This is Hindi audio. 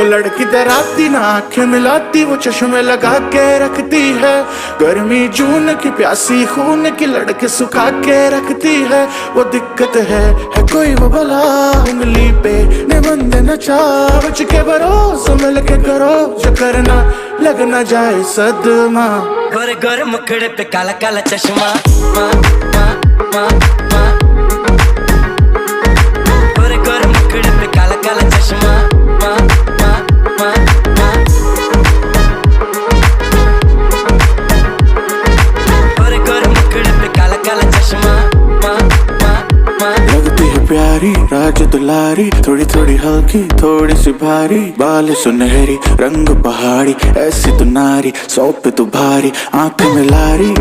वो लड़की डराती ना आंखें मिलाती, वो चश्मे लगा के रखती है। गर्मी जून की प्यासी खून की लड़के सुखा के रखती है। वो दिक्कत है कोई वो भला उंगली पे निबंध न चाह, बच के भरोसा मिल के करो जो करना लग न जाए सदमा। गोरे गोरे मुखड़े पे काला काला चश्मा, गोरे गोरे मुखड़े पे काला काला चश्मा, गोरे गोरे मुखड़े पे काला काला चश्मा। लगती है प्यारी राज दुलारी, थोड़ी थोड़ी हल्की थोड़ी सी भारी, बाल सुनहरी रंग पहाड़ी, ऐसी तो नारी 100 पे तो भारी, आंख में लारी